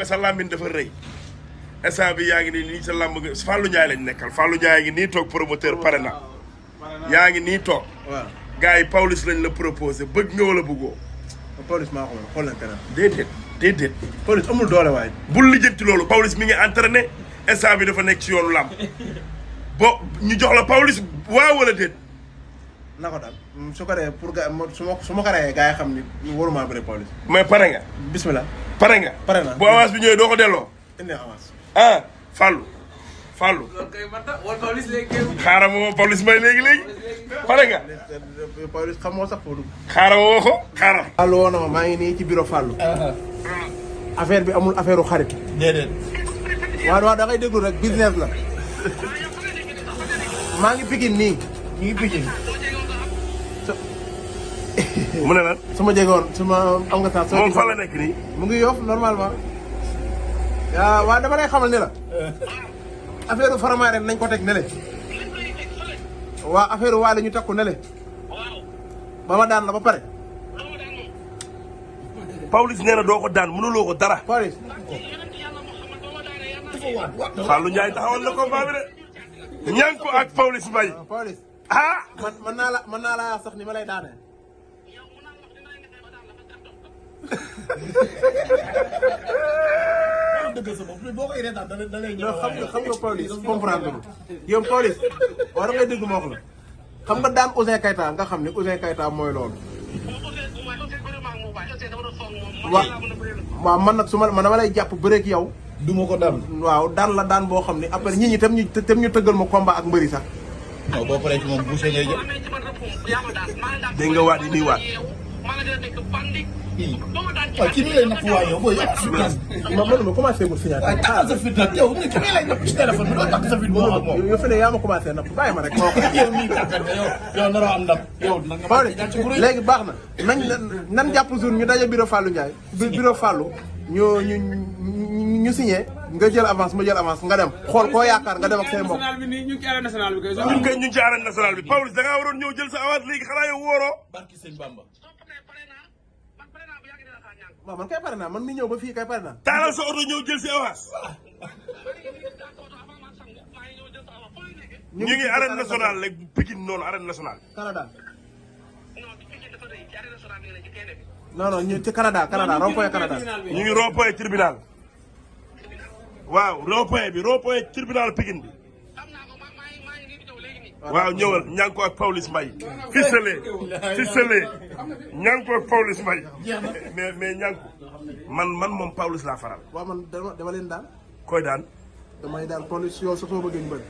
nga sa làmmiñ dafa rëy instant bi yaa ngi nii sa làmb nga Fallou Ndiaye lañ nekkal Fallou Ndiaye ngi nii toog promoteur pare na yaa ngi nii toog waaw gars yi Pawlish lañ la proposé bëgg nga wala bëggoo Pawlish maa xool leen keneen déedéet Pawlish amul doole waaye bul lijjanti loolu Pawlish mi ngi entraîné instant bi dafa nekk ci yoonu làmb bo ñu jox la Pawlish waaw wala déet na ko daal su ko dee pour su ma ko reyee gars yi xam ni waruma bëri Pawlish mais pare nga bismillah pare nga pare na bu avance bi ñëwee doo ko delloo indi avance ah Fallou loolu kay man de wala Pawlish léegi xaaral ma Pawlish may léegi pare nga Pawlish xam moo sax foo dugg xaaral ma woo ko xaaral Fallou woo na ma maa ngi nii ci bureau Fallou affaire bi amul affaire u xarit déedéet waaw da ngay déglu rek business la maa ngi Pikine nii ñu ngi Pikine mu ne lan su ma jegoon su ma am nga sax moom fan la nekk nii mu ngi Yoff normalement waaw dama lay xamal ni la affaire faramaare nañ ko teg nele waa affaire waa la ñu teg ko nele ba ma daan la ba pare Pawlish nee na doo ko daan mënuloo ko dara Pawlish Fallou Ndiaye taxawal na combat bi de ñaan ko ak Pawlish Mbaye Pawlish ah mën naa la sax ni ma lay daanee xam nga Pawlish comprendre yow Pawlish war nga dégg ma wax la xam nga daan Ouzin Keita nga xam ne Ouzin Keita mooy loolu waaw man nag man dama lay jàpp bëreeg yow du ma ko daan. waaw daan la daan boo xam ne après nit ñi tam ñu tëggal ma combat ak mbëri sax non boo paree ci moom bu see ngay jël. dégg nga waat yi nii waat waaw kii nii lay napp waa yow booy yow. ma commencé gul signature waaye takkal sa fit nag yow kii nii lay napp ci téléphone bi doo takk sa fit boo xam moom. yow fi ne yaa ma commencé napp bàyyi ma rek moo ko yow nii tàggat nga yow naroo am ndam. yow nag nga Pawlish léegi baax na nan jàpp jour ñu daje bureau Fallou Ndiaye bureau Fallou ñu signé nga jël avance ma jël avance nga dem xool koo yaakaar nga dem ak say mbokk. national bi nii ñu ngi ci arène nationale bi kay. ñu ngi ci arène nationale bi Pawlish da ngaa waroon ñëw jël sa avance léegi xanaa yow wóoroo barki sëñ Bamba. waaw man kay pare naa man mi ñëw ba fii kay pare naa. taalal sa oto ñëw jël si avance ñu ngi arène nationale rek Pikine noonu arène nationale Canada. non ñu ci Canada rond-point Canada. ñu ngi rond-point tribunal waaw rond-point tribunal Pikine bi waaw ñëwal ña ngi ko ak Pawlish Mbaye ficelé ña ngi ko ak Pawlish Mbaye mais ña ngi ko man moom Pawlish laa faral waaw man dama leen daan. koy daan damay daan Pawlish yow sa soo bëggee ñu bëri.